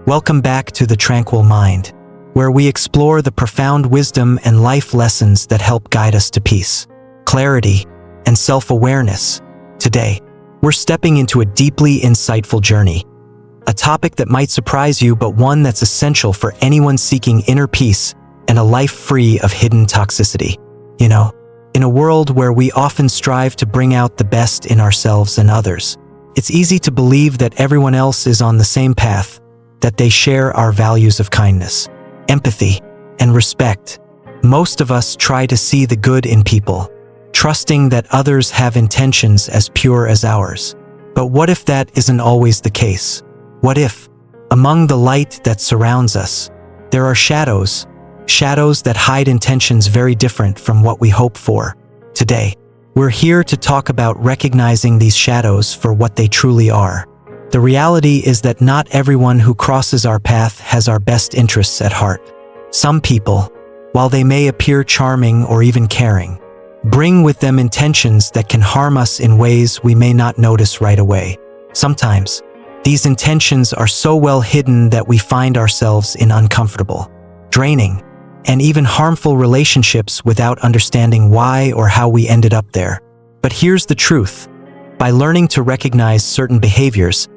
Welcome back to the Tranquil Mind, where we explore the profound wisdom and life lessons that help guide us to peace, clarity, and self-awareness. Today, we're stepping into a deeply insightful journey, a topic that might surprise you, but one that's essential for anyone seeking inner peace and a life free of hidden toxicity. In a world where we often strive to bring out the best in ourselves and others, it's easy to believe that everyone else is on the same path, that they share our values of kindness, empathy, and respect. Most of us try to see the good in people, trusting that others have intentions as pure as ours. But what if that isn't always the case? What if, among the light that surrounds us, there are shadows that hide intentions very different from what we hope for? Today, we're here to talk about recognizing these shadows for what they truly are. The reality is that not everyone who crosses our path has our best interests at heart. Some people, while they may appear charming or even caring, bring with them intentions that can harm us in ways we may not notice right away. Sometimes, these intentions are so well hidden that we find ourselves in uncomfortable, draining, and even harmful relationships without understanding why or how we ended up there. But here's the truth. By learning to recognize certain behaviors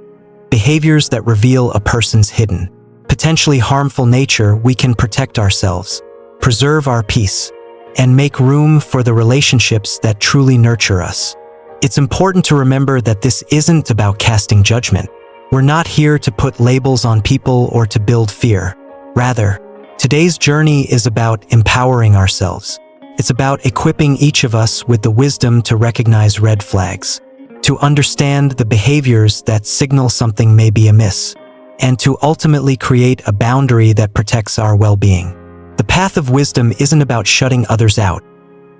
that reveal a person's hidden, potentially harmful nature, we can protect ourselves, preserve our peace, and make room for the relationships that truly nurture us. It's important to remember that this isn't about casting judgment. We're not here to put labels on people or to build fear. Rather, today's journey is about empowering ourselves. It's about equipping each of us with the wisdom to recognize red flags, to understand the behaviors that signal something may be amiss, and to ultimately create a boundary that protects our well-being. The path of wisdom isn't about shutting others out.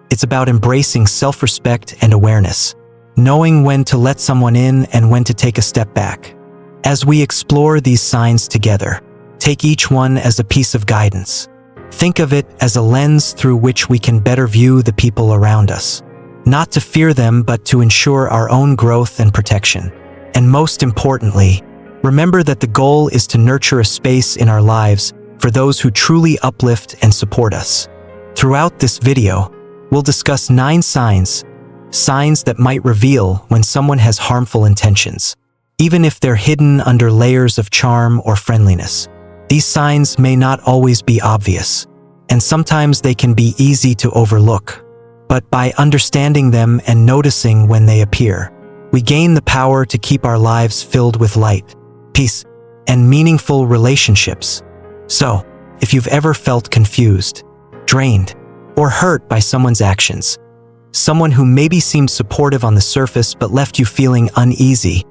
It's about embracing self-respect and awareness, knowing when to let someone in and when to take a step back. As we explore these signs together, take each one as a piece of guidance. Think of it as a lens through which we can better view the people around us, not to fear them but to ensure our own growth and protection. And most importantly, remember that the goal is to nurture a space in our lives for those who truly uplift and support us. Throughout this video, we'll discuss 9 signs that might reveal when someone has harmful intentions, even if they're hidden under layers of charm or friendliness. These signs may not always be obvious, and sometimes they can be easy to overlook. But by understanding them and noticing when they appear, we gain the power to keep our lives filled with light, peace, and meaningful relationships. So, if you've ever felt confused, drained, or hurt by someone's actions, someone who maybe seemed supportive on the surface but left you feeling uneasy,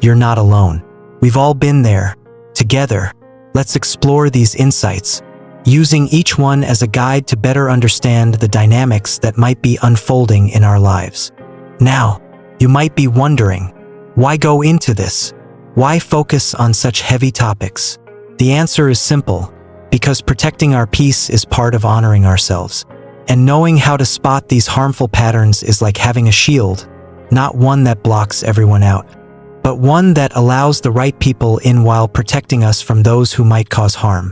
you're not alone. We've all been there. Together, let's explore these insights, using each one as a guide to better understand the dynamics that might be unfolding in our lives. Now, you might be wondering, why go into this? Why focus on such heavy topics? The answer is simple, because protecting our peace is part of honoring ourselves. And knowing how to spot these harmful patterns is like having a shield, not one that blocks everyone out, but one that allows the right people in while protecting us from those who might cause harm.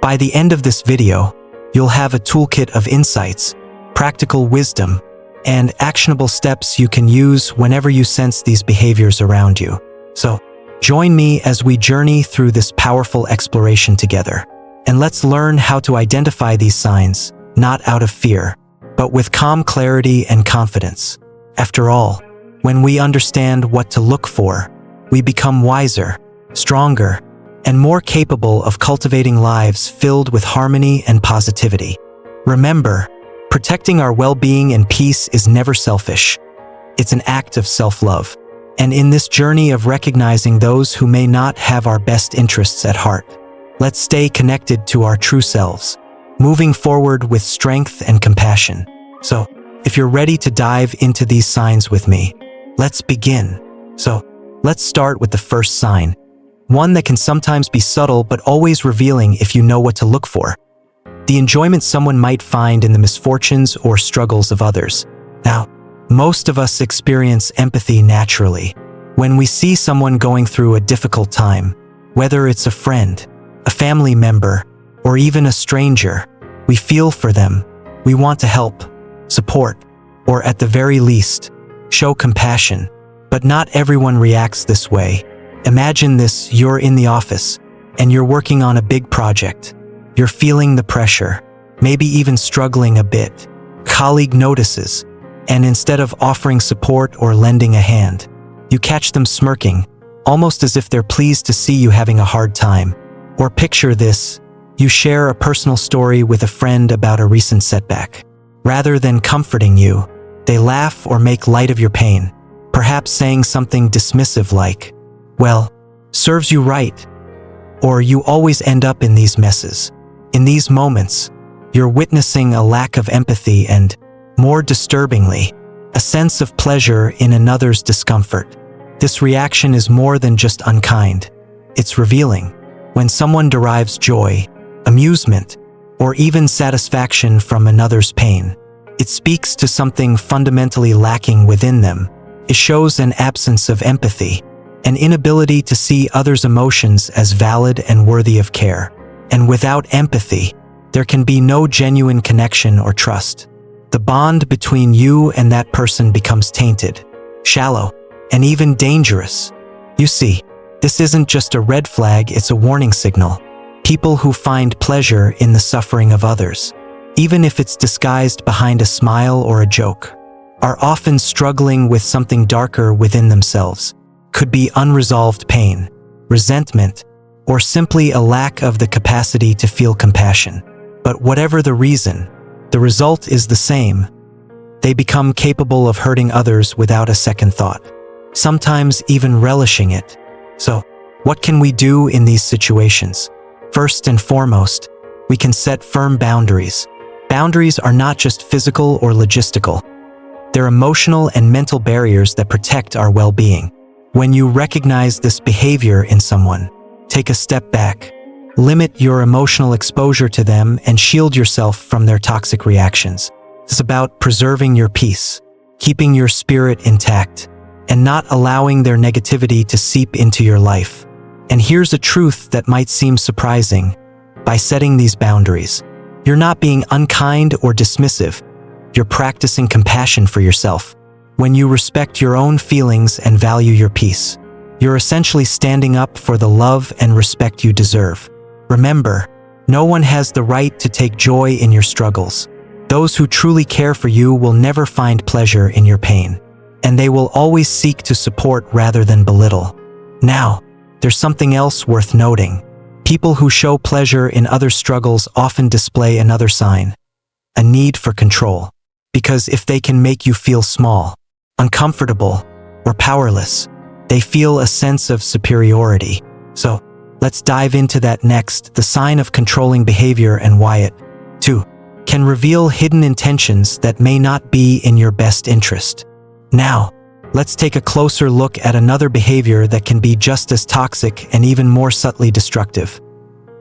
By the end of this video, you'll have a toolkit of insights, practical wisdom, and actionable steps you can use whenever you sense these behaviors around you. So, join me as we journey through this powerful exploration together. And let's learn how to identify these signs, not out of fear, but with calm clarity and confidence. After all, when we understand what to look for, we become wiser, stronger, and more capable of cultivating lives filled with harmony and positivity. Remember, protecting our well-being and peace is never selfish. It's an act of self-love. And in this journey of recognizing those who may not have our best interests at heart, let's stay connected to our true selves, moving forward with strength and compassion. So, if you're ready to dive into these signs with me, let's begin. So, let's start with the first sign, one that can sometimes be subtle but always revealing if you know what to look for. The enjoyment someone might find in the misfortunes or struggles of others. Now, most of us experience empathy naturally. When we see someone going through a difficult time, whether it's a friend, a family member, or even a stranger. We feel for them. We want to help, support, or at the very least, show compassion. But not everyone reacts this way. Imagine this: you're in the office, and you're working on a big project. You're feeling the pressure, maybe even struggling a bit. Colleague notices, and instead of offering support or lending a hand, you catch them smirking, almost as if they're pleased to see you having a hard time. Or picture this: you share a personal story with a friend about a recent setback. Rather than comforting you, they laugh or make light of your pain, perhaps saying something dismissive like, "Well, serves you right." Or you always end up in these messes. In these moments, you're witnessing a lack of empathy and, more disturbingly, a sense of pleasure in another's discomfort. This reaction is more than just unkind. It's revealing. When someone derives joy, amusement, or even satisfaction from another's pain, it speaks to something fundamentally lacking within them. It shows an absence of empathy, an inability to see others' emotions as valid and worthy of care. And without empathy, there can be no genuine connection or trust. The bond between you and that person becomes tainted, shallow, and even dangerous. You see, this isn't just a red flag, it's a warning signal. People who find pleasure in the suffering of others, even if it's disguised behind a smile or a joke, are often struggling with something darker within themselves. Could be unresolved pain, resentment, or simply a lack of the capacity to feel compassion. But whatever the reason, the result is the same. They become capable of hurting others without a second thought, sometimes even relishing it. So, what can we do in these situations? First and foremost, we can set firm boundaries. Boundaries are not just physical or logistical. They're emotional and mental barriers that protect our well-being. When you recognize this behavior in someone, take a step back. Limit your emotional exposure to them and shield yourself from their toxic reactions. It's about preserving your peace, keeping your spirit intact, and not allowing their negativity to seep into your life. And here's a truth that might seem surprising. By setting these boundaries, you're not being unkind or dismissive. You're practicing compassion for yourself. When you respect your own feelings and value your peace, you're essentially standing up for the love and respect you deserve. Remember, no one has the right to take joy in your struggles. Those who truly care for you will never find pleasure in your pain, and they will always seek to support rather than belittle. Now, there's something else worth noting. People who show pleasure in others' struggles often display another sign: a need for control. Because if they can make you feel small, uncomfortable, or powerless, they feel a sense of superiority. So, let's dive into that next: the sign of controlling behavior and why it, too, can reveal hidden intentions that may not be in your best interest. Now, let's take a closer look at another behavior that can be just as toxic and even more subtly destructive.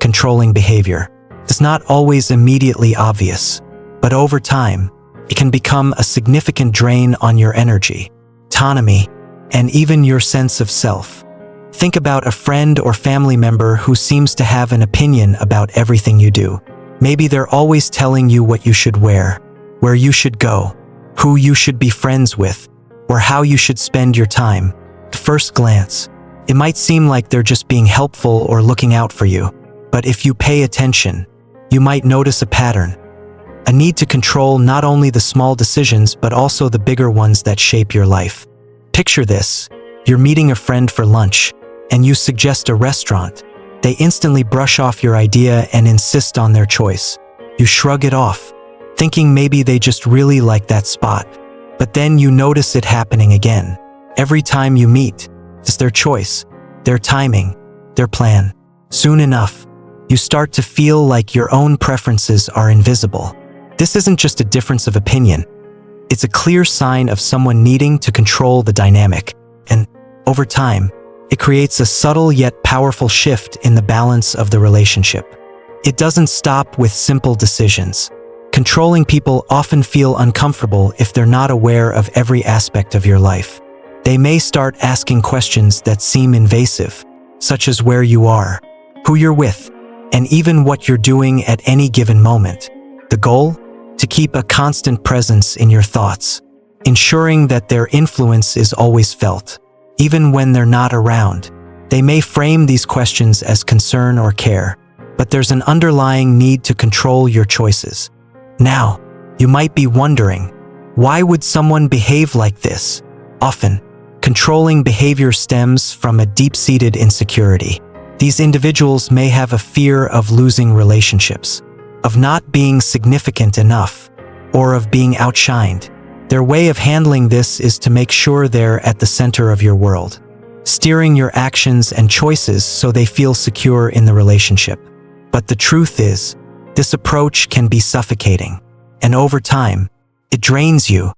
Controlling behavior. It's not always immediately obvious, but over time, it can become a significant drain on your energy, autonomy, and even your sense of self. Think about a friend or family member who seems to have an opinion about everything you do. Maybe they're always telling you what you should wear, where you should go, who you should be friends with, or how you should spend your time. At first glance, it might seem like they're just being helpful or looking out for you. But if you pay attention, you might notice a pattern. A need to control not only the small decisions but also the bigger ones that shape your life. Picture this: you're meeting a friend for lunch, and you suggest a restaurant. They instantly brush off your idea and insist on their choice. You shrug it off, thinking maybe they just really like that spot. But then you notice it happening again. Every time you meet, it's their choice, their timing, their plan. Soon enough, you start to feel like your own preferences are invisible. This isn't just a difference of opinion. It's a clear sign of someone needing to control the dynamic. And, over time, it creates a subtle yet powerful shift in the balance of the relationship. It doesn't stop with simple decisions. Controlling people often feel uncomfortable if they're not aware of every aspect of your life. They may start asking questions that seem invasive, such as where you are, who you're with, and even what you're doing at any given moment. The goal? To keep a constant presence in your thoughts, ensuring that their influence is always felt, even when they're not around. They may frame these questions as concern or care, but there's an underlying need to control your choices. Now, you might be wondering, why would someone behave like this? Often, controlling behavior stems from a deep-seated insecurity. These individuals may have a fear of losing relationships, of not being significant enough, or of being outshined. Their way of handling this is to make sure they're at the center of your world, steering your actions and choices so they feel secure in the relationship. But the truth is, this approach can be suffocating, and over time, it drains you.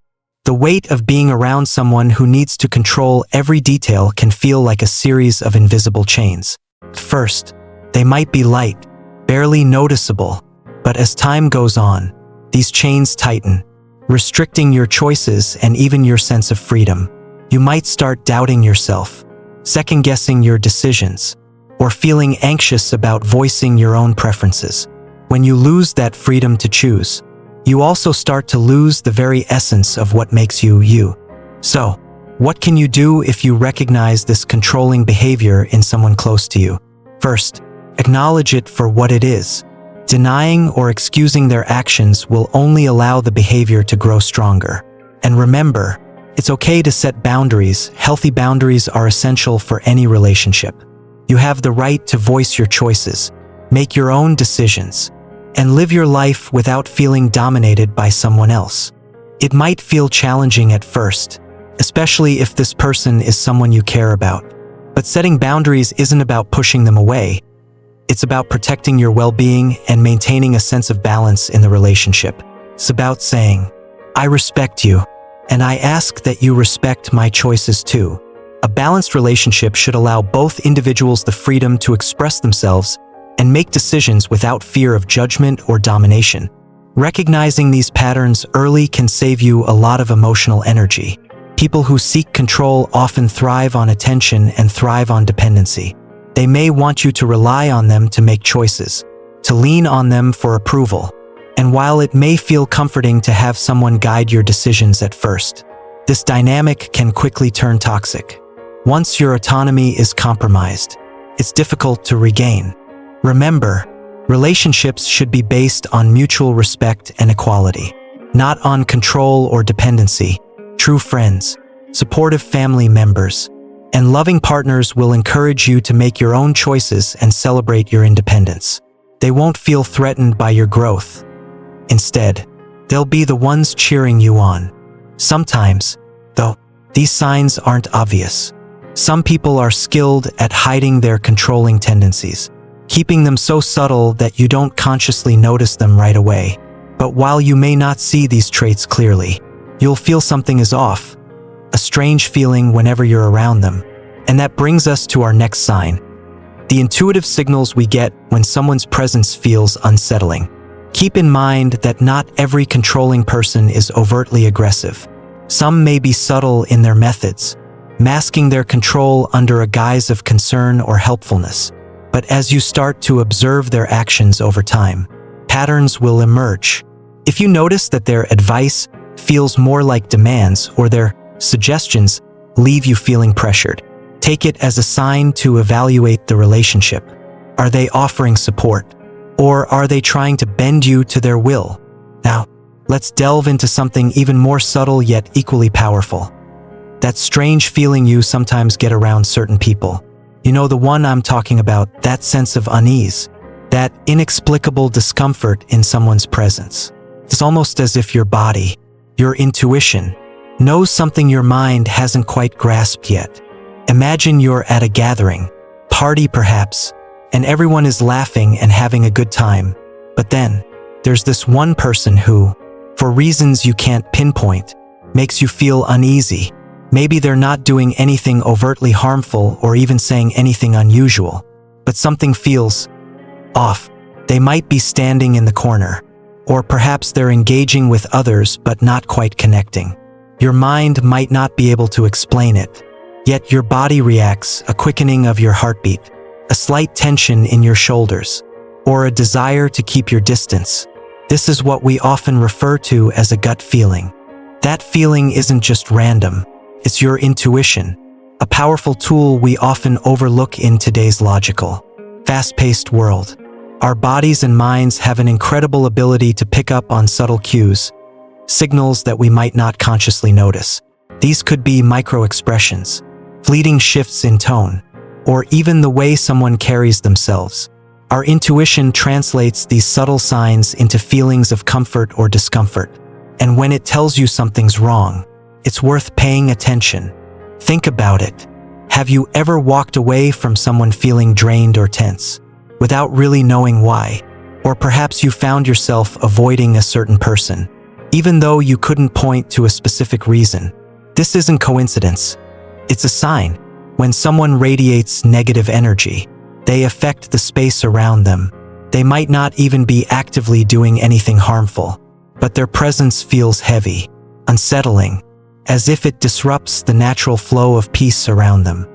The weight of being around someone who needs to control every detail can feel like a series of invisible chains. First, they might be light, barely noticeable, but as time goes on, these chains tighten, restricting your choices and even your sense of freedom. You might start doubting yourself, second-guessing your decisions, or feeling anxious about voicing your own preferences. When you lose that freedom to choose, you also start to lose the very essence of what makes you you. So, what can you do if you recognize this controlling behavior in someone close to you? First, acknowledge it for what it is. Denying or excusing their actions will only allow the behavior to grow stronger. And remember, it's okay to set boundaries. Healthy boundaries are essential for any relationship. You have the right to voice your choices, make your own decisions, and live your life without feeling dominated by someone else. It might feel challenging at first, especially if this person is someone you care about. But setting boundaries isn't about pushing them away. It's about protecting your well-being and maintaining a sense of balance in the relationship. It's about saying, I respect you, and I ask that you respect my choices too. A balanced relationship should allow both individuals the freedom to express themselves and make decisions without fear of judgment or domination. Recognizing these patterns early can save you a lot of emotional energy. People who seek control often thrive on attention and thrive on dependency. They may want you to rely on them to make choices, to lean on them for approval. And while it may feel comforting to have someone guide your decisions at first, this dynamic can quickly turn toxic. Once your autonomy is compromised, it's difficult to regain. Remember, relationships should be based on mutual respect and equality, not on control or dependency. True friends, supportive family members, and loving partners will encourage you to make your own choices and celebrate your independence. They won't feel threatened by your growth. Instead, they'll be the ones cheering you on. Sometimes, though, these signs aren't obvious. Some people are skilled at hiding their controlling tendencies, keeping them so subtle that you don't consciously notice them right away. But while you may not see these traits clearly, you'll feel something is off, a strange feeling whenever you're around them. And that brings us to our next sign, the intuitive signals we get when someone's presence feels unsettling. Keep in mind that not every controlling person is overtly aggressive. Some may be subtle in their methods, masking their control under a guise of concern or helpfulness. But as you start to observe their actions over time, patterns will emerge. If you notice that their advice feels more like demands or their suggestions leave you feeling pressured, take it as a sign to evaluate the relationship. Are they offering support, or are they trying to bend you to their will? Now, let's delve into something even more subtle yet equally powerful. That strange feeling you sometimes get around certain people. You know the one I'm talking about, that sense of unease, that inexplicable discomfort in someone's presence. It's almost as if your body, your intuition, knows something your mind hasn't quite grasped yet. Imagine you're at a gathering, party perhaps, and everyone is laughing and having a good time. But then, there's this one person who, for reasons you can't pinpoint, makes you feel uneasy. Maybe they're not doing anything overtly harmful or even saying anything unusual, but something feels off. They might be standing in the corner, or perhaps they're engaging with others but not quite connecting. Your mind might not be able to explain it, yet your body reacts, a quickening of your heartbeat, a slight tension in your shoulders. or a desire to keep your distance. This is what we often refer to as a gut feeling. That feeling isn't just random, it's your intuition, a powerful tool we often overlook in today's logical, fast-paced world. Our bodies and minds have an incredible ability to pick up on subtle cues, signals that we might not consciously notice. These could be micro-expressions, fleeting shifts in tone, or even the way someone carries themselves. Our intuition translates these subtle signs into feelings of comfort or discomfort. And when it tells you something's wrong, it's worth paying attention. Think about it. Have you ever walked away from someone feeling drained or tense, without really knowing why? Or perhaps you found yourself avoiding a certain person, even though you couldn't point to a specific reason. This isn't coincidence. It's a sign. When someone radiates negative energy, they affect the space around them. They might not even be actively doing anything harmful, but their presence feels heavy, unsettling, as if it disrupts the natural flow of peace around them.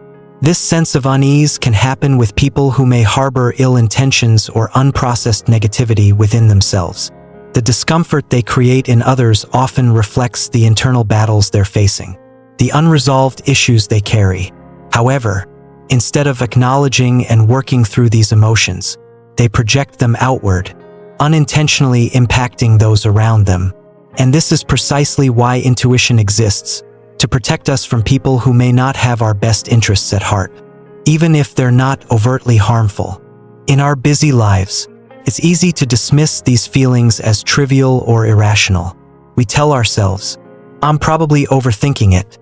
This sense of unease can happen with people who may harbor ill intentions or unprocessed negativity within themselves. The discomfort they create in others often reflects the internal battles they're facing, the unresolved issues they carry. However, instead of acknowledging and working through these emotions, they project them outward, unintentionally impacting those around them. And this is precisely why intuition exists, to protect us from people who may not have our best interests at heart, even if they're not overtly harmful. In our busy lives, it's easy to dismiss these feelings as trivial or irrational. We tell ourselves, "I'm probably overthinking it,"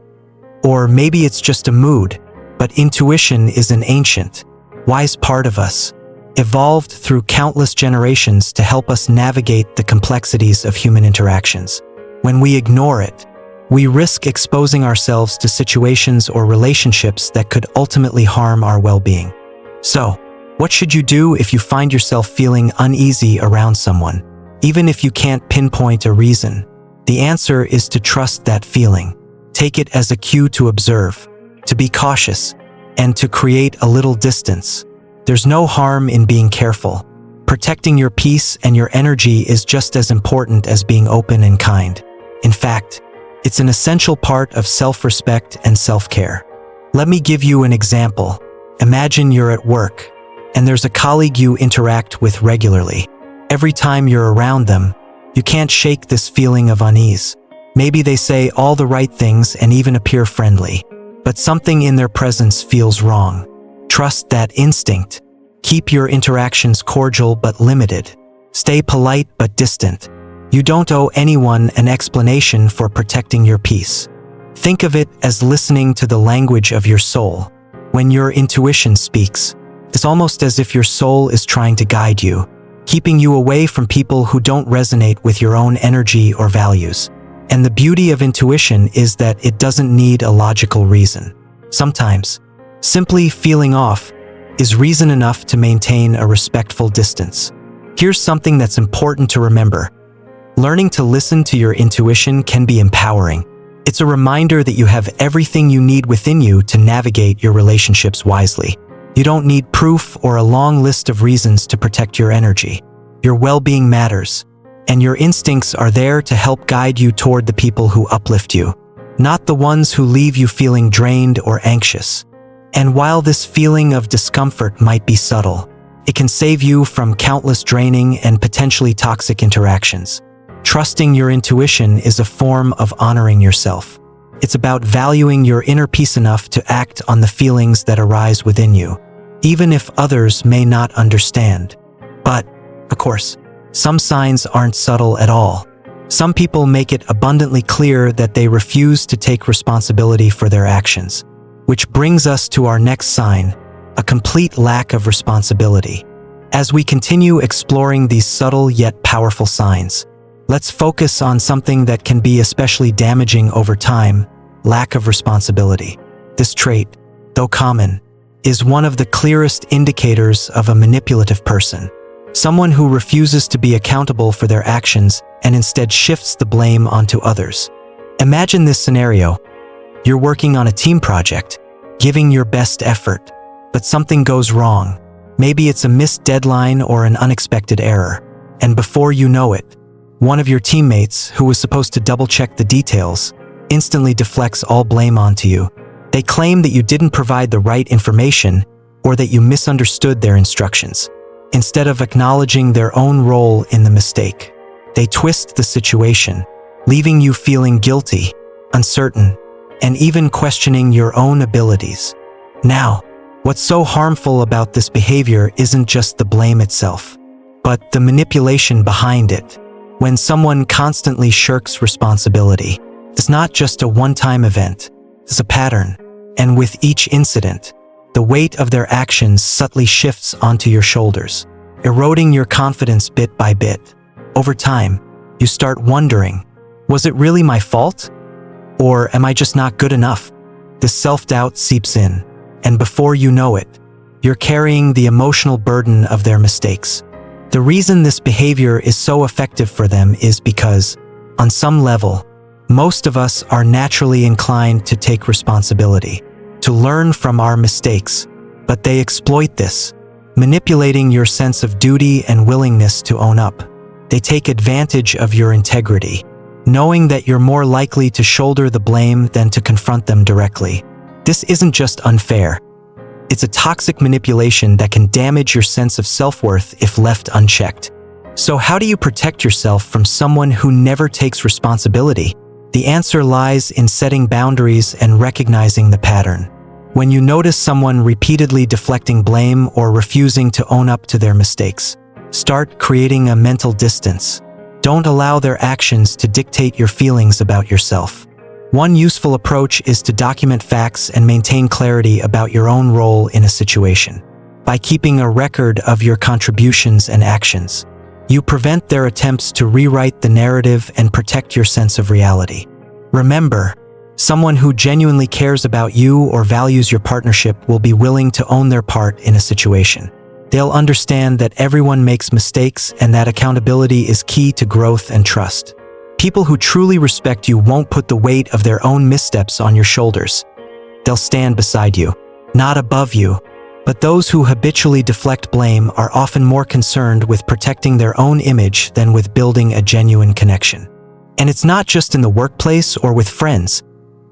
or maybe it's just a mood. But intuition is an ancient, wise part of us, evolved through countless generations to help us navigate the complexities of human interactions. When we ignore it, we risk exposing ourselves to situations or relationships that could ultimately harm our well-being. So, what should you do if you find yourself feeling uneasy around someone, even if you can't pinpoint a reason? The answer is to trust that feeling. Take it as a cue to observe, to be cautious, and to create a little distance. There's no harm in being careful. Protecting your peace and your energy is just as important as being open and kind. In fact, it's an essential part of self-respect and self-care. Let me give you an example. Imagine you're at work, and there's a colleague you interact with regularly. Every time you're around them, you can't shake this feeling of unease. Maybe they say all the right things and even appear friendly, but something in their presence feels wrong. Trust that instinct. Keep your interactions cordial but limited. Stay polite but distant. You don't owe anyone an explanation for protecting your peace. Think of it as listening to the language of your soul. When your intuition speaks, it's almost as if your soul is trying to guide you, keeping you away from people who don't resonate with your own energy or values. And the beauty of intuition is that it doesn't need a logical reason. Sometimes, simply feeling off is reason enough to maintain a respectful distance. Here's something that's important to remember. Learning to listen to your intuition can be empowering. It's a reminder that you have everything you need within you to navigate your relationships wisely. You don't need proof or a long list of reasons to protect your energy. Your well-being matters, and your instincts are there to help guide you toward the people who uplift you, not the ones who leave you feeling drained or anxious. And while this feeling of discomfort might be subtle, it can save you from countless draining and potentially toxic interactions. Trusting your intuition is a form of honoring yourself. It's about valuing your inner peace enough to act on the feelings that arise within you, even if others may not understand. But, of course, some signs aren't subtle at all. Some people make it abundantly clear that they refuse to take responsibility for their actions. Which brings us to our next sign, a complete lack of responsibility. As we continue exploring these subtle yet powerful signs, let's focus on something that can be especially damaging over time: lack of responsibility. This trait, though common, is one of the clearest indicators of a manipulative person. Someone who refuses to be accountable for their actions and instead shifts the blame onto others. Imagine this scenario. You're working on a team project, giving your best effort, but something goes wrong. Maybe it's a missed deadline or an unexpected error. And before you know it, one of your teammates, who was supposed to double-check the details, instantly deflects all blame onto you. They claim that you didn't provide the right information or that you misunderstood their instructions. Instead of acknowledging their own role in the mistake, they twist the situation, leaving you feeling guilty, uncertain, and even questioning your own abilities. Now, what's so harmful about this behavior isn't just the blame itself, but the manipulation behind it. When someone constantly shirks responsibility, it's not just a one-time event, it's a pattern. And with each incident, the weight of their actions subtly shifts onto your shoulders, eroding your confidence bit by bit. Over time, you start wondering, was it really my fault? Or am I just not good enough? This self-doubt seeps in, and before you know it, you're carrying the emotional burden of their mistakes. The reason this behavior is so effective for them is because, on some level, most of us are naturally inclined to take responsibility, to learn from our mistakes, but they exploit this, manipulating your sense of duty and willingness to own up. They take advantage of your integrity, knowing that you're more likely to shoulder the blame than to confront them directly. This isn't just unfair. It's a toxic manipulation that can damage your sense of self-worth if left unchecked. So how do you protect yourself from someone who never takes responsibility? The answer lies in setting boundaries and recognizing the pattern. When you notice someone repeatedly deflecting blame or refusing to own up to their mistakes, start creating a mental distance. Don't allow their actions to dictate your feelings about yourself. One useful approach is to document facts and maintain clarity about your own role in a situation. By keeping a record of your contributions and actions, you prevent their attempts to rewrite the narrative and protect your sense of reality. Remember, someone who genuinely cares about you or values your partnership will be willing to own their part in a situation. They'll understand that everyone makes mistakes and that accountability is key to growth and trust. People who truly respect you won't put the weight of their own missteps on your shoulders. They'll stand beside you, not above you. But those who habitually deflect blame are often more concerned with protecting their own image than with building a genuine connection. And it's not just in the workplace or with friends.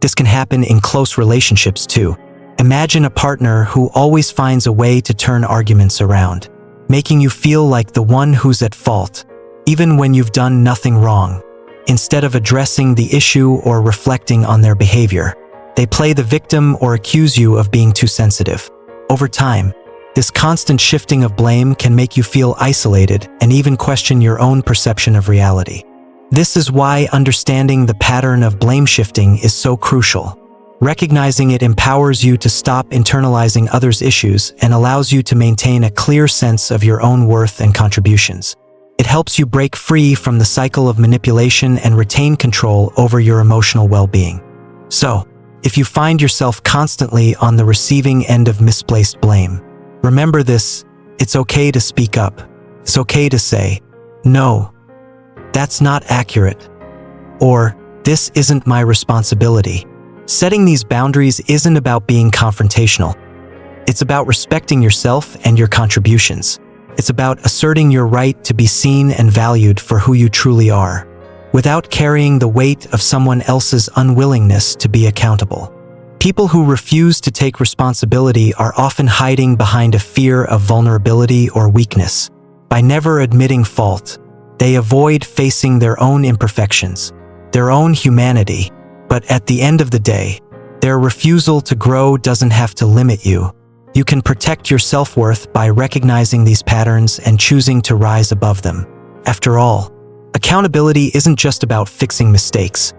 This can happen in close relationships too. Imagine a partner who always finds a way to turn arguments around, making you feel like the one who's at fault, even when you've done nothing wrong. Instead of addressing the issue or reflecting on their behavior, they play the victim or accuse you of being too sensitive. Over time, this constant shifting of blame can make you feel isolated and even question your own perception of reality. This is why understanding the pattern of blame shifting is so crucial. Recognizing it empowers you to stop internalizing others' issues and allows you to maintain a clear sense of your own worth and contributions. It helps you break free from the cycle of manipulation and retain control over your emotional well-being. So, if you find yourself constantly on the receiving end of misplaced blame, remember this: it's okay to speak up. It's okay to say, "No, that's not accurate," or "This isn't my responsibility." Setting these boundaries isn't about being confrontational. It's about respecting yourself and your contributions. It's about asserting your right to be seen and valued for who you truly are, without carrying the weight of someone else's unwillingness to be accountable. People who refuse to take responsibility are often hiding behind a fear of vulnerability or weakness. By never admitting fault, they avoid facing their own imperfections, their own humanity. But at the end of the day, their refusal to grow doesn't have to limit you. You can protect your self-worth by recognizing these patterns and choosing to rise above them. After all, accountability isn't just about fixing mistakes.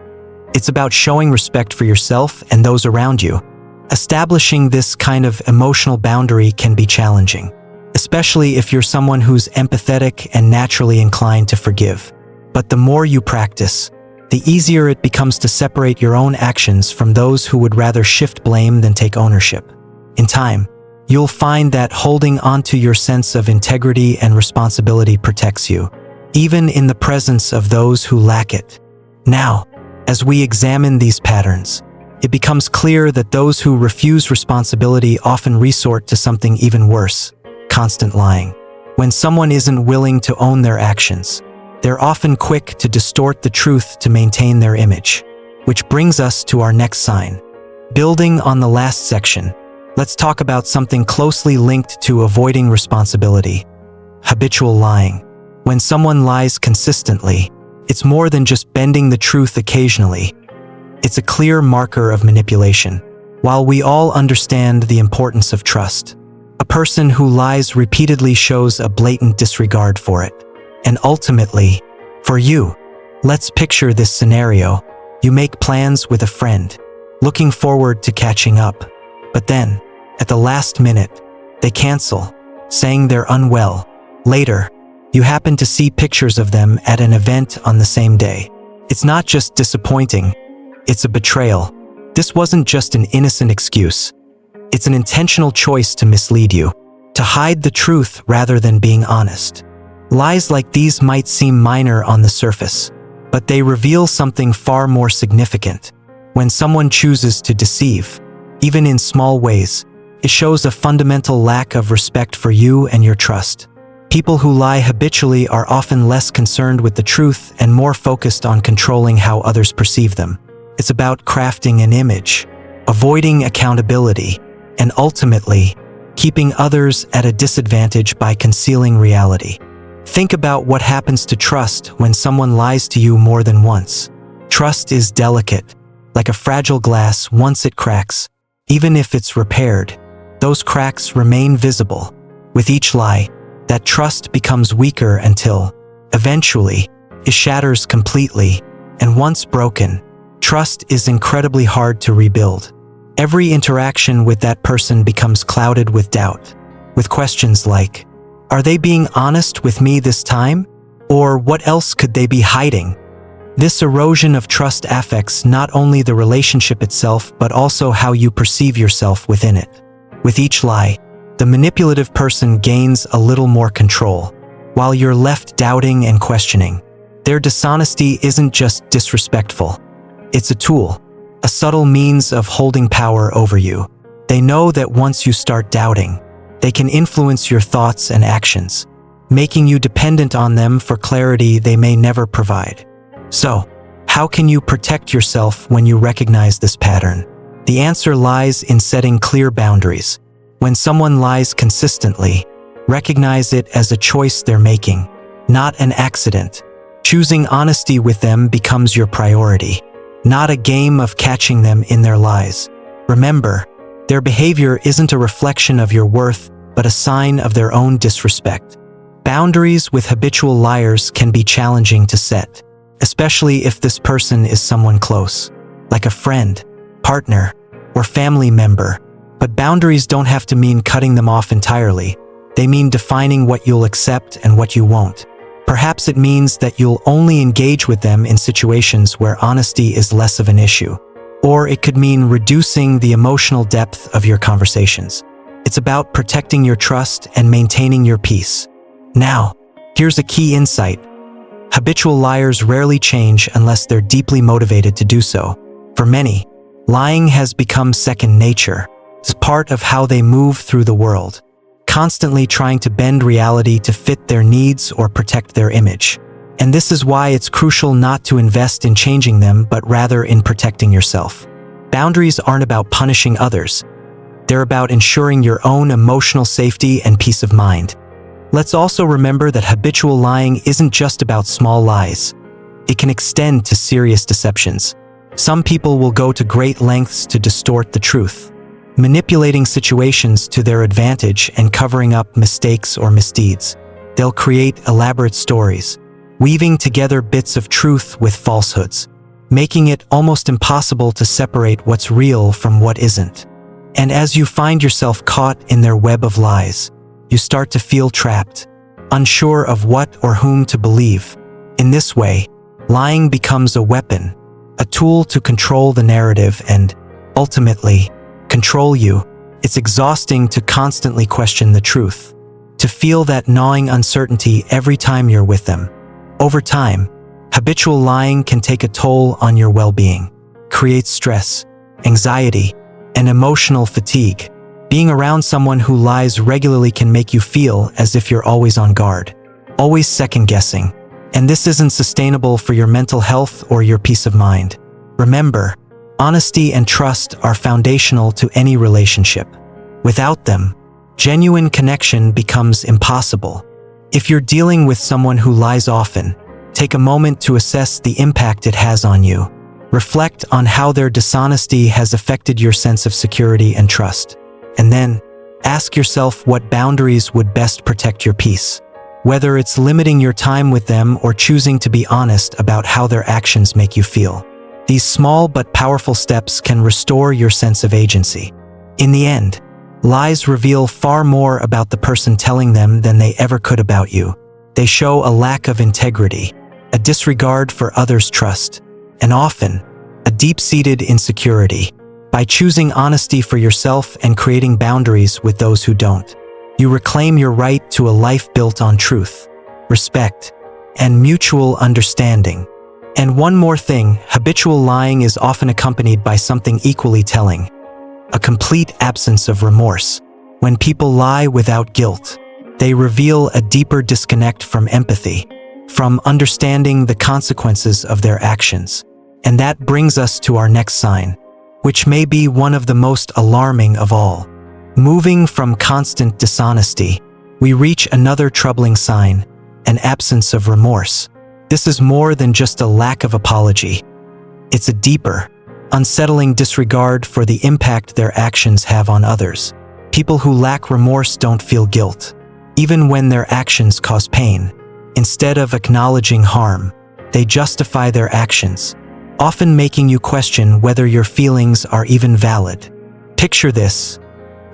It's about showing respect for yourself and those around you. Establishing this kind of emotional boundary can be challenging, especially if you're someone who's empathetic and naturally inclined to forgive. But the more you practice, the easier it becomes to separate your own actions from those who would rather shift blame than take ownership. In time, you'll find that holding onto your sense of integrity and responsibility protects you, even in the presence of those who lack it. Now, as we examine these patterns, it becomes clear that those who refuse responsibility often resort to something even worse: constant lying. When someone isn't willing to own their actions, they're often quick to distort the truth to maintain their image. Which brings us to our next sign. Building on the last section, let's talk about something closely linked to avoiding responsibility: habitual lying. When someone lies consistently, it's more than just bending the truth occasionally. It's a clear marker of manipulation. While we all understand the importance of trust, a person who lies repeatedly shows a blatant disregard for it. And ultimately, for you, let's picture this scenario. You make plans with a friend, looking forward to catching up. But then, at the last minute, they cancel, saying they're unwell. Later, you happen to see pictures of them at an event on the same day. It's not just disappointing, it's a betrayal. This wasn't just an innocent excuse. It's an intentional choice to mislead you, to hide the truth rather than being honest. Lies like these might seem minor on the surface, but they reveal something far more significant. When someone chooses to deceive, even in small ways, it shows a fundamental lack of respect for you and your trust. People who lie habitually are often less concerned with the truth and more focused on controlling how others perceive them. It's about crafting an image, avoiding accountability, and ultimately, keeping others at a disadvantage by concealing reality. Think about what happens to trust when someone lies to you more than once. Trust is delicate, like a fragile glass. Once it cracks, even if it's repaired, those cracks remain visible. With each lie, that trust becomes weaker until, eventually, it shatters completely. And once broken, trust is incredibly hard to rebuild. Every interaction with that person becomes clouded with doubt, with questions like, are they being honest with me this time? Or what else could they be hiding? This erosion of trust affects not only the relationship itself but also how you perceive yourself within it. With each lie, the manipulative person gains a little more control, while you're left doubting and questioning. Their dishonesty isn't just disrespectful. It's a tool, a subtle means of holding power over you. They know that once you start doubting, they can influence your thoughts and actions, making you dependent on them for clarity they may never provide. So, how can you protect yourself when you recognize this pattern? The answer lies in setting clear boundaries. When someone lies consistently, recognize it as a choice they're making, not an accident. Choosing honesty with them becomes your priority, not a game of catching them in their lies. Remember, their behavior isn't a reflection of your worth, but a sign of their own disrespect. Boundaries with habitual liars can be challenging to set, especially if this person is someone close, like a friend, partner, or family member. But boundaries don't have to mean cutting them off entirely. They mean defining what you'll accept and what you won't. Perhaps it means that you'll only engage with them in situations where honesty is less of an issue. Or it could mean reducing the emotional depth of your conversations. It's about protecting your trust and maintaining your peace. Now, here's a key insight. Habitual liars rarely change unless they're deeply motivated to do so. For many, lying has become second nature. It's part of how they move through the world, constantly trying to bend reality to fit their needs or protect their image. And this is why it's crucial not to invest in changing them, but rather in protecting yourself. Boundaries aren't about punishing others. They're about ensuring your own emotional safety and peace of mind. Let's also remember that habitual lying isn't just about small lies. It can extend to serious deceptions. Some people will go to great lengths to distort the truth, manipulating situations to their advantage and covering up mistakes or misdeeds. They'll create elaborate stories, weaving together bits of truth with falsehoods, making it almost impossible to separate what's real from what isn't. And as you find yourself caught in their web of lies, you start to feel trapped, unsure of what or whom to believe. In this way, lying becomes a weapon, a tool to control the narrative and, ultimately, control you. It's exhausting to constantly question the truth, to feel that gnawing uncertainty every time you're with them. Over time, habitual lying can take a toll on your well-being, create stress, anxiety, and emotional fatigue. Being around someone who lies regularly can make you feel as if you're always on guard, always second-guessing. And this isn't sustainable for your mental health or your peace of mind. Remember, honesty and trust are foundational to any relationship. Without them, genuine connection becomes impossible. If you're dealing with someone who lies often, take a moment to assess the impact it has on you. Reflect on how their dishonesty has affected your sense of security and trust. And then, ask yourself what boundaries would best protect your peace. Whether it's limiting your time with them or choosing to be honest about how their actions make you feel. These small but powerful steps can restore your sense of agency. In the end, lies reveal far more about the person telling them than they ever could about you. They show a lack of integrity, a disregard for others' trust, and often, a deep-seated insecurity. By choosing honesty for yourself and creating boundaries with those who don't, you reclaim your right to a life built on truth, respect, and mutual understanding. And one more thing, habitual lying is often accompanied by something equally telling: a complete absence of remorse. When people lie without guilt, they reveal a deeper disconnect from empathy, from understanding the consequences of their actions. And that brings us to our next sign, which may be one of the most alarming of all. Moving from constant dishonesty, we reach another troubling sign, an absence of remorse. This is more than just a lack of apology. It's a deeper, unsettling disregard for the impact their actions have on others. People who lack remorse don't feel guilt, even when their actions cause pain. Instead of acknowledging harm, they justify their actions, often making you question whether your feelings are even valid. Picture this.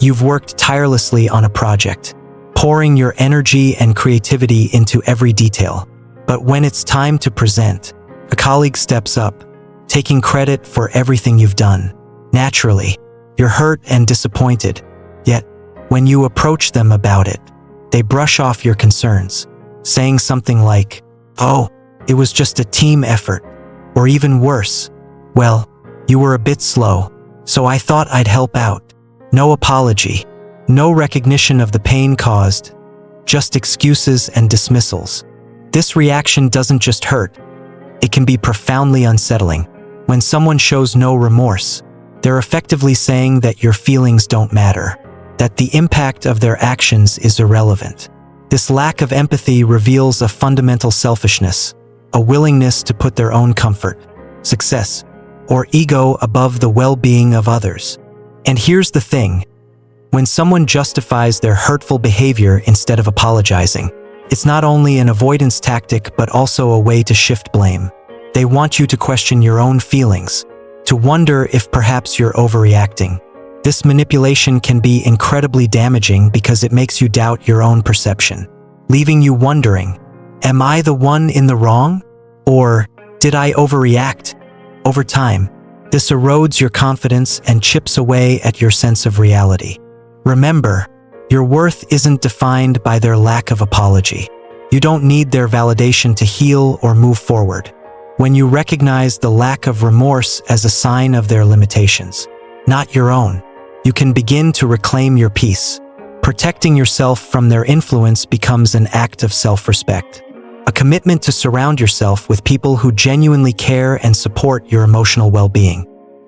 You've worked tirelessly on a project, pouring your energy and creativity into every detail. But when it's time to present, a colleague steps up, taking credit for everything you've done. Naturally, you're hurt and disappointed. Yet, when you approach them about it, they brush off your concerns, saying something like, "Oh, it was just a team effort," or even worse, "Well, you were a bit slow, so I thought I'd help out." No apology, no recognition of the pain caused, just excuses and dismissals. This reaction doesn't just hurt, it can be profoundly unsettling. When someone shows no remorse, they're effectively saying that your feelings don't matter, that the impact of their actions is irrelevant. This lack of empathy reveals a fundamental selfishness, a willingness to put their own comfort, success, or ego above the well-being of others. And here's the thing, when someone justifies their hurtful behavior instead of apologizing, it's not only an avoidance tactic but also a way to shift blame. They want you to question your own feelings, to wonder if perhaps you're overreacting. This manipulation can be incredibly damaging because it makes you doubt your own perception, leaving you wondering, am I the one in the wrong? Or did I overreact? Over time, this erodes your confidence and chips away at your sense of reality. Remember, your worth isn't defined by their lack of apology. You don't need their validation to heal or move forward. When you recognize the lack of remorse as a sign of their limitations, not your own, you can begin to reclaim your peace. Protecting yourself from their influence becomes an act of self-respect, a commitment to surround yourself with people who genuinely care and support your emotional well-being.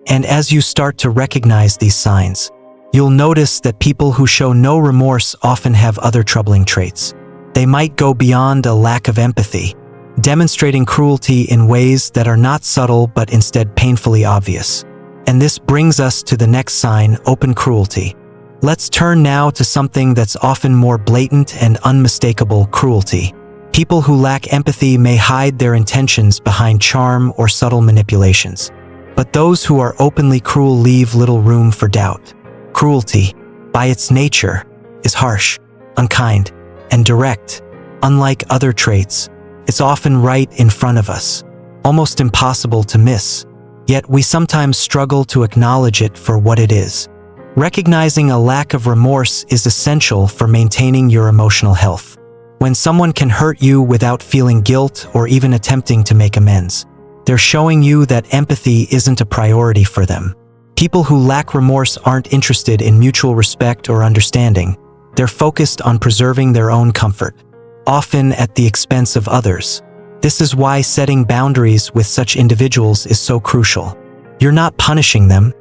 And as you start to recognize these signs, you'll notice that people who show no remorse often have other troubling traits. They might go beyond a lack of empathy, demonstrating cruelty in ways that are not subtle but instead painfully obvious. And this brings us to the next sign, open cruelty. Let's turn now to something that's often more blatant and unmistakable: cruelty. People who lack empathy may hide their intentions behind charm or subtle manipulations, but those who are openly cruel leave little room for doubt. Cruelty, by its nature, is harsh, unkind, and direct. Unlike other traits, it's often right in front of us, almost impossible to miss. Yet we sometimes struggle to acknowledge it for what it is. Recognizing a lack of remorse is essential for maintaining your emotional health. When someone can hurt you without feeling guilt or even attempting to make amends, they're showing you that empathy isn't a priority for them. People who lack remorse aren't interested in mutual respect or understanding. They're focused on preserving their own comfort, often at the expense of others. This is why setting boundaries with such individuals is so crucial. You're not punishing them,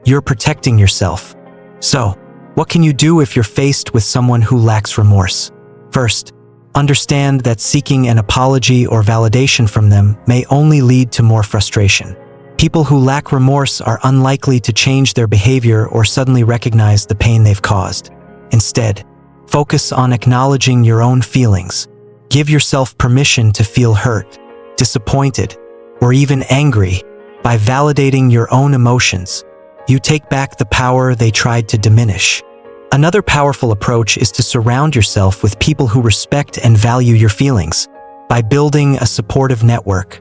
you're protecting yourself. So, what can you do if you're faced with someone who lacks remorse? First, understand that seeking an apology or validation from them may only lead to more frustration. People who lack remorse are unlikely to change their behavior or suddenly recognize the pain they've caused. Instead, focus on acknowledging your own feelings. Give yourself permission to feel hurt, disappointed, or even angry. By validating your own emotions, you take back the power they tried to diminish. Another powerful approach is to surround yourself with people who respect and value your feelings. By building a supportive network,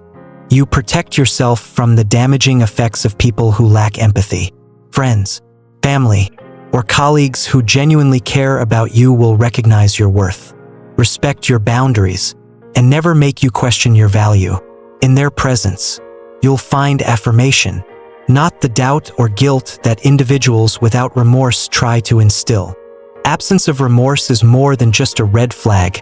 you protect yourself from the damaging effects of people who lack empathy. Friends, family, or colleagues who genuinely care about you will recognize your worth, respect your boundaries, and never make you question your value. In their presence, you'll find affirmation, not the doubt or guilt that individuals without remorse try to instill. Absence of remorse is more than just a red flag.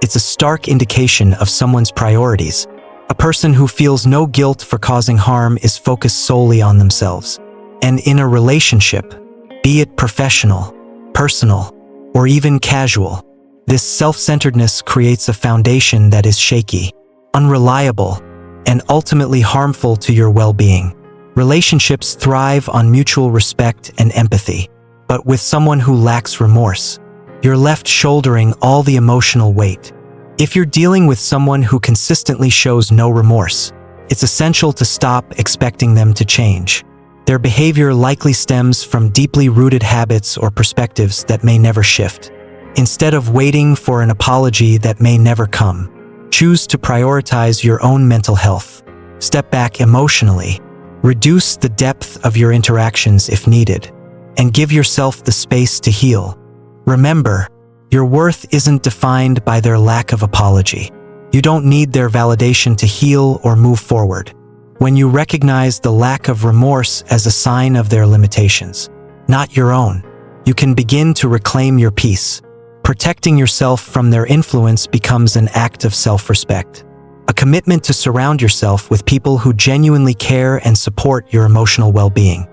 It's a stark indication of someone's priorities. A person who feels no guilt for causing harm is focused solely on themselves. And in a relationship, be it professional, personal, or even casual, this self-centeredness creates a foundation that is shaky, unreliable, and ultimately harmful to your well-being. Relationships thrive on mutual respect and empathy, but with someone who lacks remorse, you're left shouldering all the emotional weight. If you're dealing with someone who consistently shows no remorse, it's essential to stop expecting them to change. Their behavior likely stems from deeply rooted habits or perspectives that may never shift. Instead of waiting for an apology that may never come, choose to prioritize your own mental health. Step back emotionally, reduce the depth of your interactions if needed, and give yourself the space to heal. Remember, your worth isn't defined by their lack of apology. You don't need their validation to heal or move forward. When you recognize the lack of remorse as a sign of their limitations, not your own, you can begin to reclaim your peace. Protecting yourself from their influence becomes an act of self-respect, a commitment to surround yourself with people who genuinely care and support your emotional well-being.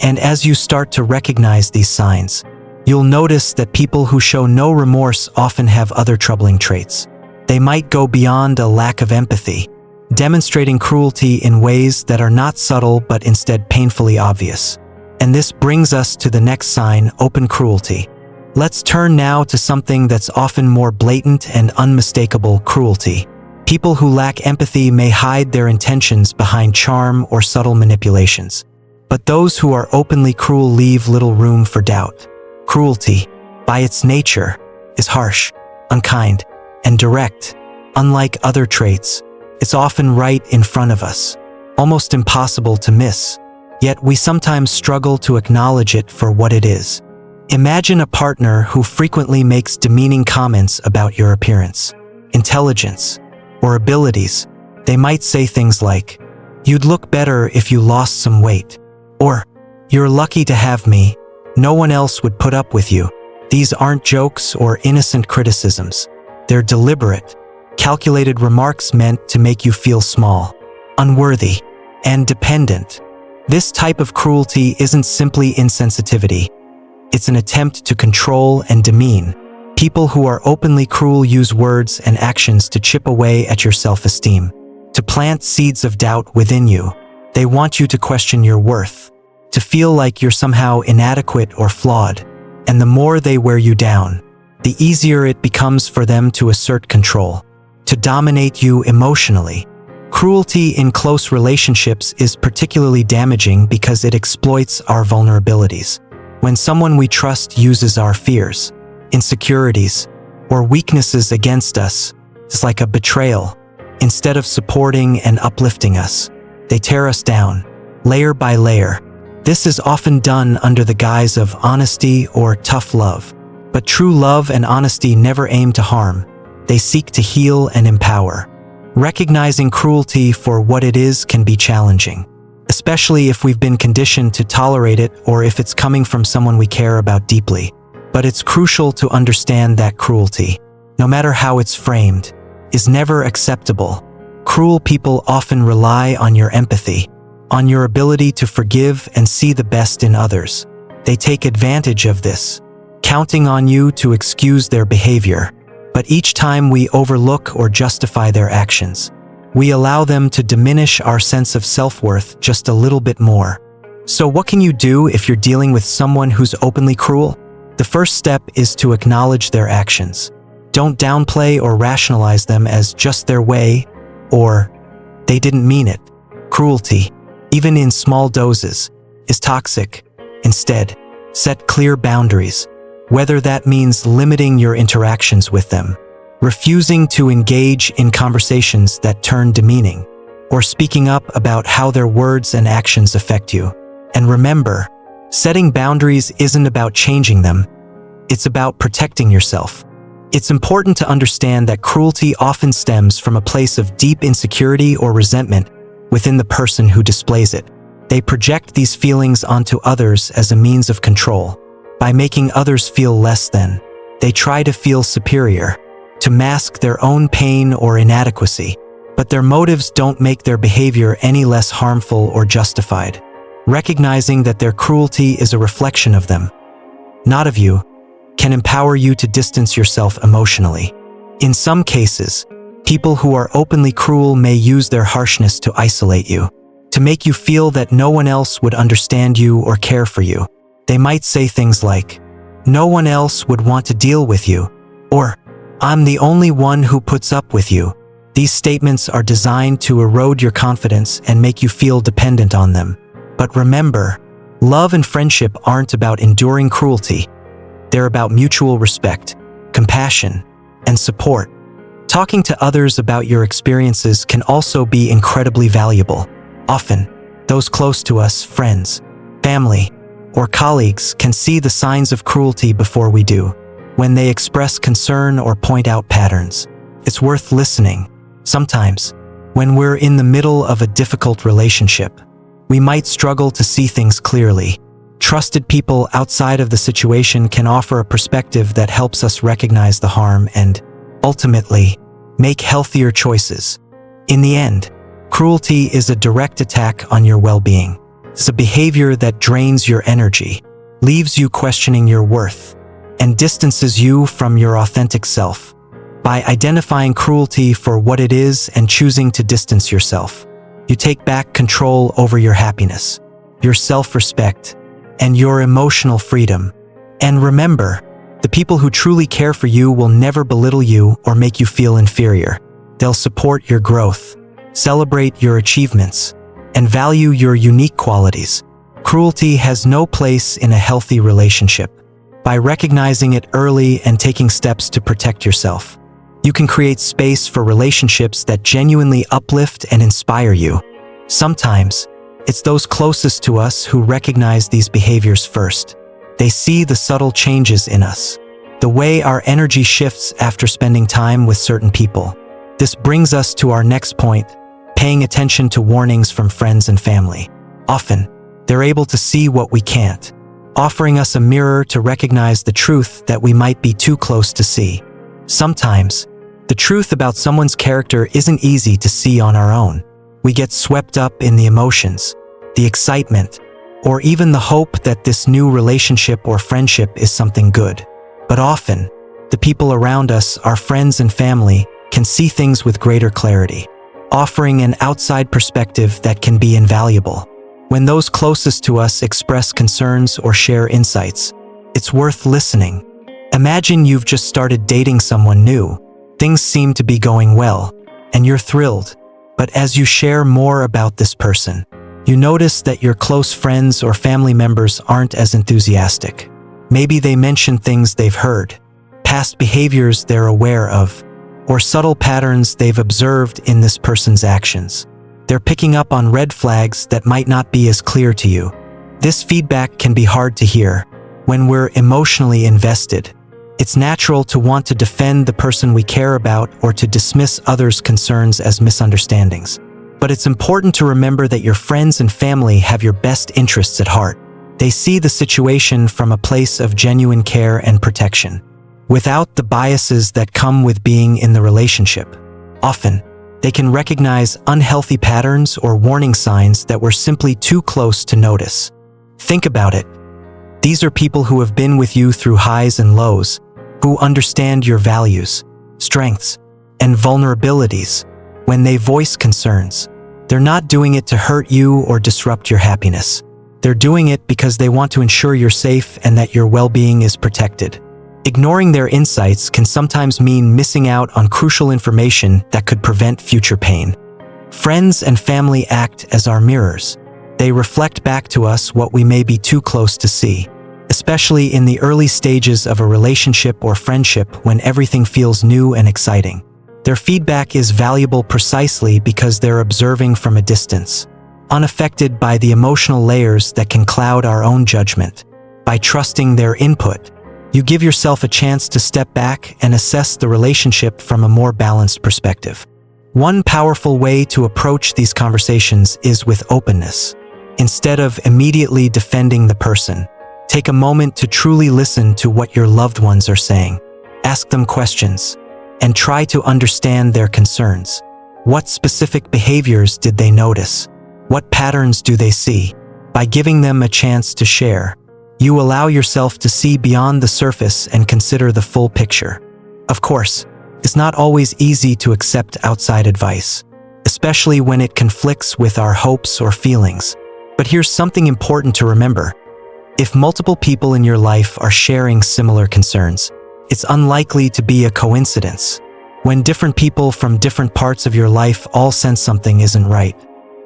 And as you start to recognize these signs, you'll notice that people who show no remorse often have other troubling traits. They might go beyond a lack of empathy, demonstrating cruelty in ways that are not subtle but instead painfully obvious. And this brings us to the next sign, open cruelty. Let's turn now to something that's often more blatant and unmistakable: cruelty. People who lack empathy may hide their intentions behind charm or subtle manipulations, but those who are openly cruel leave little room for doubt. Cruelty, by its nature, is harsh, unkind, and direct. Unlike other traits, it's often right in front of us, almost impossible to miss, yet we sometimes struggle to acknowledge it for what it is. Imagine a partner who frequently makes demeaning comments about your appearance, intelligence, or abilities. They might say things like, "You'd look better if you lost some weight," or "You're lucky to have me. No one else would put up with you." These aren't jokes or innocent criticisms. They're deliberate, calculated remarks meant to make you feel small, unworthy, and dependent. This type of cruelty isn't simply insensitivity. It's an attempt to control and demean. People who are openly cruel use words and actions to chip away at your self-esteem, to plant seeds of doubt within you. They want you to question your worth, to feel like you're somehow inadequate or flawed. And the more they wear you down, the easier it becomes for them to assert control, to dominate you emotionally. Cruelty in close relationships is particularly damaging because it exploits our vulnerabilities. When someone we trust uses our fears, insecurities, or weaknesses against us, it's like a betrayal. Instead of supporting and uplifting us, they tear us down, layer by layer. This is often done under the guise of honesty or tough love. But true love and honesty never aim to harm. They seek to heal and empower. Recognizing cruelty for what it is can be challenging. especially if we've been conditioned to tolerate it or if it's coming from someone we care about deeply. But it's crucial to understand that cruelty, no matter how it's framed, is never acceptable. Cruel people often rely on your empathy, on your ability to forgive and see the best in others. They take advantage of this, counting on you to excuse their behavior. But each time we overlook or justify their actions, we allow them to diminish our sense of self-worth just a little bit more. So what can you do if you're dealing with someone who's openly cruel? The first step is to acknowledge their actions. Don't downplay or rationalize them as just their way or they didn't mean it. Cruelty, even in small doses, is toxic. Instead, set clear boundaries, whether that means limiting your interactions with them, refusing to engage in conversations that turn demeaning, or speaking up about how their words and actions affect you. And remember, setting boundaries isn't about changing them, it's about protecting yourself. It's important to understand that cruelty often stems from a place of deep insecurity or resentment within the person who displays it. They project these feelings onto others as a means of control. By making others feel less than, they try to feel superior, to mask their own pain or inadequacy. But their motives don't make their behavior any less harmful or justified. Recognizing that their cruelty is a reflection of them, not of you, can empower you to distance yourself emotionally. In some cases, people who are openly cruel may use their harshness to isolate you, to make you feel that no one else would understand you or care for you. They might say things like, "No one else would want to deal with you," or "I'm the only one who puts up with you." These statements are designed to erode your confidence and make you feel dependent on them. But remember, love and friendship aren't about enduring cruelty. They're about mutual respect, compassion, and support. Talking to others about your experiences can also be incredibly valuable. Often, those close to us, friends, family, or colleagues, can see the signs of cruelty before we do. When they express concern or point out patterns, it's worth listening. Sometimes, when we're in the middle of a difficult relationship, we might struggle to see things clearly. Trusted people outside of the situation can offer a perspective that helps us recognize the harm and, ultimately, make healthier choices. In the end, cruelty is a direct attack on your well-being. It's a behavior that drains your energy, leaves you questioning your worth, and distances you from your authentic self. By identifying cruelty for what it is and choosing to distance yourself, you take back control over your happiness, your self-respect, and your emotional freedom. And remember, the people who truly care for you will never belittle you or make you feel inferior. They'll support your growth, celebrate your achievements, and value your unique qualities. Cruelty has no place in a healthy relationship. By recognizing it early and taking steps to protect yourself, you can create space for relationships that genuinely uplift and inspire you. Sometimes, it's those closest to us who recognize these behaviors first. They see the subtle changes in us, the way our energy shifts after spending time with certain people. This brings us to our next point, paying attention to warnings from friends and family. Often, they're able to see what we can't, offering us a mirror to recognize the truth that we might be too close to see. Sometimes, the truth about someone's character isn't easy to see on our own. We get swept up in the emotions, the excitement, or even the hope that this new relationship or friendship is something good. But often, the people around us, our friends and family, can see things with greater clarity, offering an outside perspective that can be invaluable. When those closest to us express concerns or share insights, it's worth listening. Imagine you've just started dating someone new. Things seem to be going well, and you're thrilled. But as you share more about this person, you notice that your close friends or family members aren't as enthusiastic. Maybe they mention things they've heard, past behaviors they're aware of, or subtle patterns they've observed in this person's actions. They're picking up on red flags that might not be as clear to you. This feedback can be hard to hear. When we're emotionally invested, it's natural to want to defend the person we care about or to dismiss others' concerns as misunderstandings. But it's important to remember that your friends and family have your best interests at heart. They see the situation from a place of genuine care and protection, without the biases that come with being in the relationship. Often, they can recognize unhealthy patterns or warning signs that we're simply too close to notice. Think about it. These are people who have been with you through highs and lows, who understand your values, strengths, and vulnerabilities. When they voice concerns, they're not doing it to hurt you or disrupt your happiness. They're doing it because they want to ensure you're safe and that your well-being is protected. Ignoring their insights can sometimes mean missing out on crucial information that could prevent future pain. Friends and family act as our mirrors. They reflect back to us what we may be too close to see, especially in the early stages of a relationship or friendship when everything feels new and exciting. Their feedback is valuable precisely because they're observing from a distance, unaffected by the emotional layers that can cloud our own judgment. By trusting their input, you give yourself a chance to step back and assess the relationship from a more balanced perspective. One powerful way to approach these conversations is with openness. Instead of immediately defending the person, take a moment to truly listen to what your loved ones are saying. Ask them questions, and try to understand their concerns. What specific behaviors did they notice? What patterns do they see? By giving them a chance to share, you allow yourself to see beyond the surface and consider the full picture. Of course, it's not always easy to accept outside advice, especially when it conflicts with our hopes or feelings. But here's something important to remember. If multiple people in your life are sharing similar concerns, it's unlikely to be a coincidence. When different people from different parts of your life all sense something isn't right,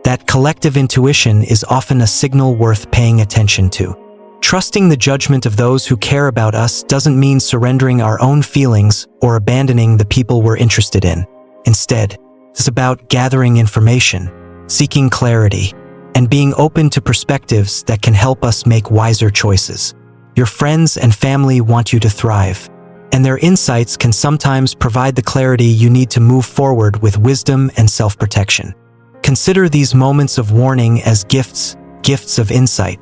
that collective intuition is often a signal worth paying attention to. Trusting the judgment of those who care about us doesn't mean surrendering our own feelings or abandoning the people we're interested in. Instead, it's about gathering information, seeking clarity, and being open to perspectives that can help us make wiser choices. Your friends and family want you to thrive, and their insights can sometimes provide the clarity you need to move forward with wisdom and self-protection. Consider these moments of warning as gifts of insight,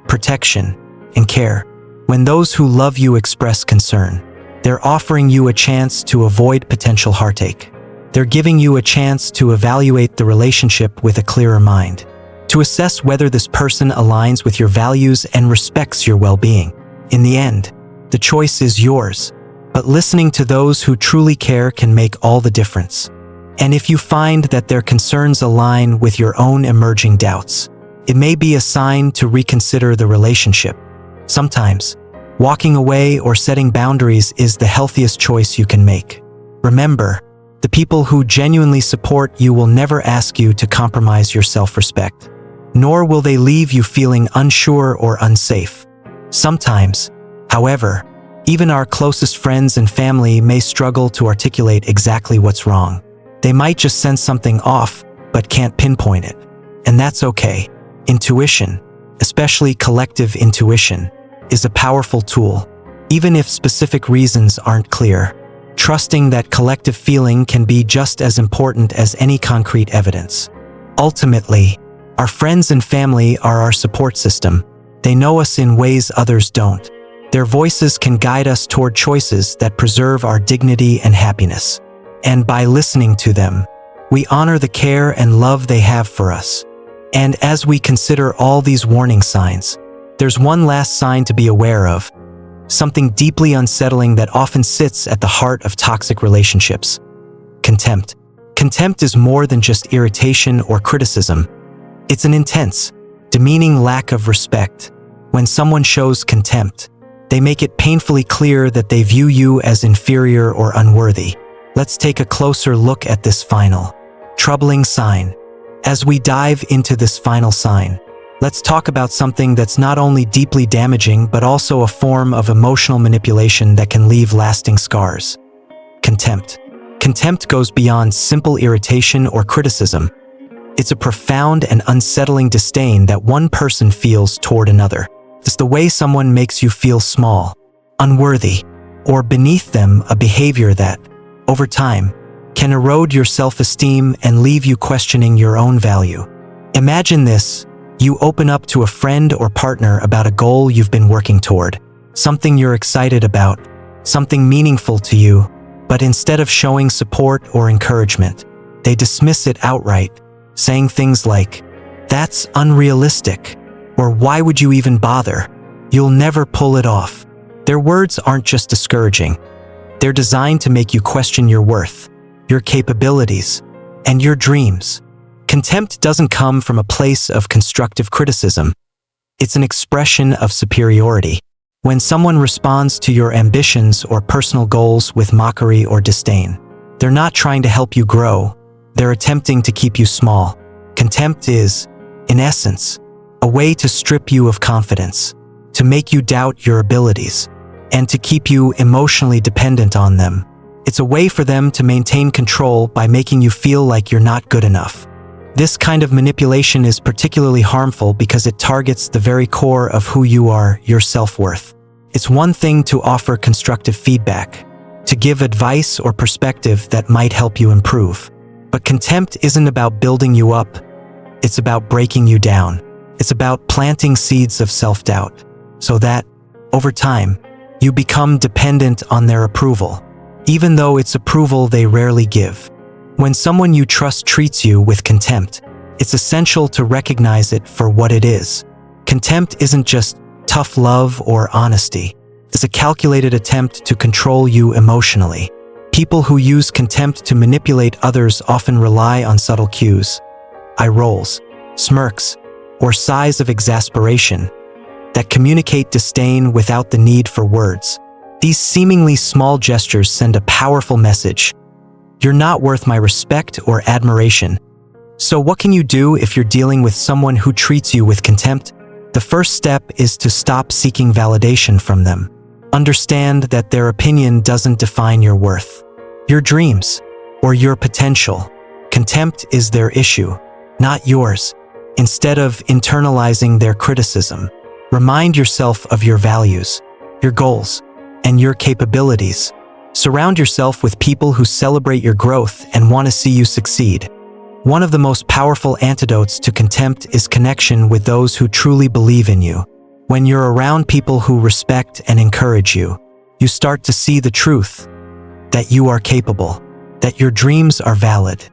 protection, and care. When those who love you express concern, they're offering you a chance to avoid potential heartache. They're giving you a chance to evaluate the relationship with a clearer mind, to assess whether this person aligns with your values and respects your well-being. In the end, the choice is yours, but listening to those who truly care can make all the difference. And if you find that their concerns align with your own emerging doubts, it may be a sign to reconsider the relationship. Sometimes, walking away or setting boundaries is the healthiest choice you can make. Remember, the people who genuinely support you will never ask you to compromise your self-respect, nor will they leave you feeling unsure or unsafe. Sometimes, however, even our closest friends and family may struggle to articulate exactly what's wrong. They might just sense something off, but can't pinpoint it. And that's okay. Intuition, especially collective intuition, is a powerful tool, even if specific reasons aren't clear. Trusting that collective feeling can be just as important as any concrete evidence. Ultimately, our friends and family are our support system. They know us in ways others don't. Their voices can guide us toward choices that preserve our dignity and happiness. And by listening to them, we honor the care and love they have for us. And as we consider all these warning signs, there's one last sign to be aware of, something deeply unsettling that often sits at the heart of toxic relationships: contempt. Contempt is more than just irritation or criticism. It's an intense, demeaning lack of respect. When someone shows contempt, they make it painfully clear that they view you as inferior or unworthy. Let's take a closer look at this final, troubling sign. As we dive into this final sign, let's talk about something that's not only deeply damaging but also a form of emotional manipulation that can leave lasting scars. Contempt. Contempt goes beyond simple irritation or criticism. It's a profound and unsettling disdain that one person feels toward another. It's the way someone makes you feel small, unworthy, or beneath them, a behavior that, over time, can erode your self-esteem and leave you questioning your own value. Imagine this: you open up to a friend or partner about a goal you've been working toward, something you're excited about, something meaningful to you, but instead of showing support or encouragement, they dismiss it outright, saying things like, "That's unrealistic," or "Why would you even bother? You'll never pull it off." Their words aren't just discouraging. They're designed to make you question your worth, your capabilities, and your dreams. Contempt doesn't come from a place of constructive criticism. It's an expression of superiority. When someone responds to your ambitions or personal goals with mockery or disdain, they're not trying to help you grow. They're attempting to keep you small. Contempt is, in essence, a way to strip you of confidence, to make you doubt your abilities, and to keep you emotionally dependent on them. It's a way for them to maintain control by making you feel like you're not good enough. This kind of manipulation is particularly harmful because it targets the very core of who you are, your self-worth. It's one thing to offer constructive feedback, to give advice or perspective that might help you improve. But contempt isn't about building you up. It's about breaking you down. It's about planting seeds of self-doubt, so that, over time, you become dependent on their approval, even though it's approval they rarely give. When someone you trust treats you with contempt, it's essential to recognize it for what it is. Contempt isn't just tough love or honesty. It's a calculated attempt to control you emotionally. People who use contempt to manipulate others often rely on subtle cues, eye rolls, smirks, or sighs of exasperation that communicate disdain without the need for words. These seemingly small gestures send a powerful message: you're not worth my respect or admiration. So what can you do if you're dealing with someone who treats you with contempt? The first step is to stop seeking validation from them. Understand that their opinion doesn't define your worth, your dreams, or your potential. Contempt is their issue, not yours. Instead of internalizing their criticism, remind yourself of your values, your goals, and your capabilities. Surround yourself with people who celebrate your growth and want to see you succeed. One of the most powerful antidotes to contempt is connection with those who truly believe in you. When you're around people who respect and encourage you, you start to see the truth: that you are capable, that your dreams are valid,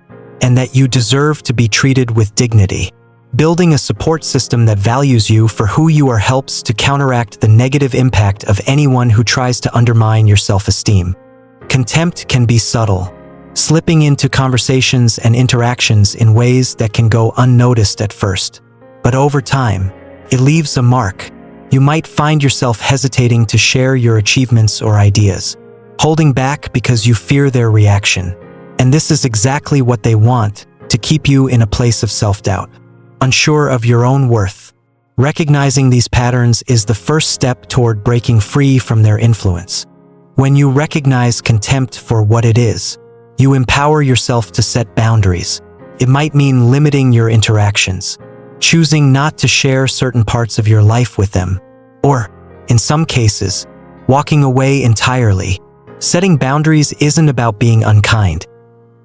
and that you deserve to be treated with dignity. Building a support system that values you for who you are helps to counteract the negative impact of anyone who tries to undermine your self-esteem. Contempt can be subtle, slipping into conversations and interactions in ways that can go unnoticed at first. But over time, it leaves a mark. You might find yourself hesitating to share your achievements or ideas, holding back because you fear their reaction. And this is exactly what they want, to keep you in a place of self-doubt, unsure of your own worth. Recognizing these patterns is the first step toward breaking free from their influence. When you recognize contempt for what it is, you empower yourself to set boundaries. It might mean limiting your interactions, choosing not to share certain parts of your life with them, or, in some cases, walking away entirely. Setting boundaries isn't about being unkind.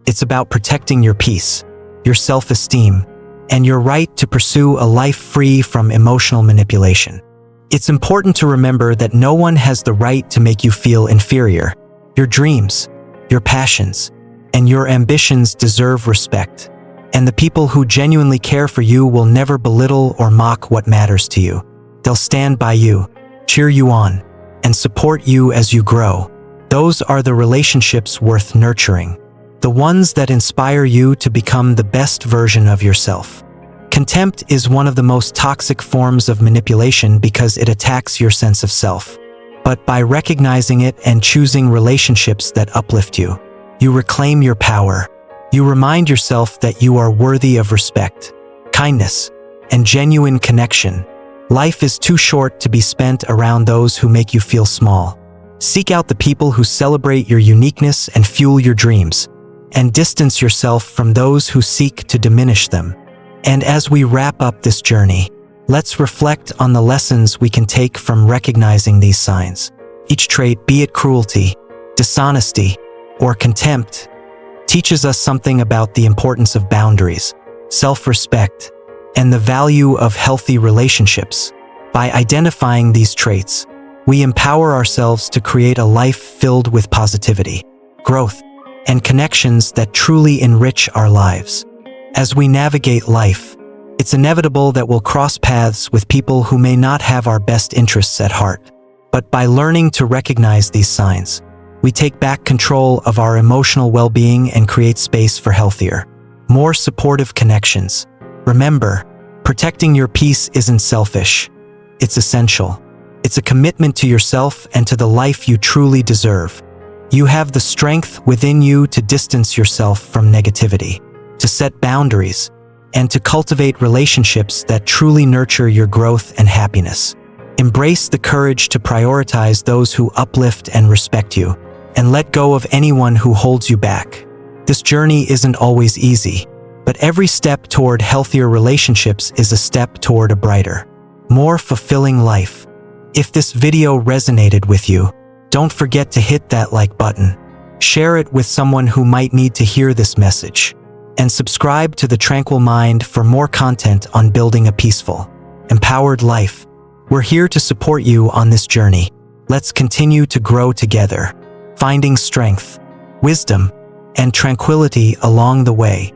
It's about protecting your peace, your self-esteem, and your right to pursue a life free from emotional manipulation. It's important to remember that no one has the right to make you feel inferior. Your dreams, your passions, and your ambitions deserve respect. And the people who genuinely care for you will never belittle or mock what matters to you. They'll stand by you, cheer you on, and support you as you grow. Those are the relationships worth nurturing, the ones that inspire you to become the best version of yourself. Contempt is one of the most toxic forms of manipulation because it attacks your sense of self. But by recognizing it and choosing relationships that uplift you, you reclaim your power. You remind yourself that you are worthy of respect, kindness, and genuine connection. Life is too short to be spent around those who make you feel small. Seek out the people who celebrate your uniqueness and fuel your dreams, and distance yourself from those who seek to diminish them. And as we wrap up this journey, let's reflect on the lessons we can take from recognizing these signs. Each trait, be it cruelty, dishonesty, or contempt, teaches us something about the importance of boundaries, self-respect, and the value of healthy relationships. By identifying these traits, we empower ourselves to create a life filled with positivity, growth, and connections that truly enrich our lives. As we navigate life, it's inevitable that we'll cross paths with people who may not have our best interests at heart. But by learning to recognize these signs, we take back control of our emotional well-being and create space for healthier, more supportive connections. Remember, protecting your peace isn't selfish. It's essential. It's a commitment to yourself and to the life you truly deserve. You have the strength within you to distance yourself from negativity, to set boundaries, and to cultivate relationships that truly nurture your growth and happiness. Embrace the courage to prioritize those who uplift and respect you, and let go of anyone who holds you back. This journey isn't always easy, but every step toward healthier relationships is a step toward a brighter, more fulfilling life. If this video resonated with you, don't forget to hit that like button. Share it with someone who might need to hear this message. And subscribe to the Tranquil Mind for more content on building a peaceful, empowered life. We're here to support you on this journey. Let's continue to grow together, finding strength, wisdom, and tranquility along the way.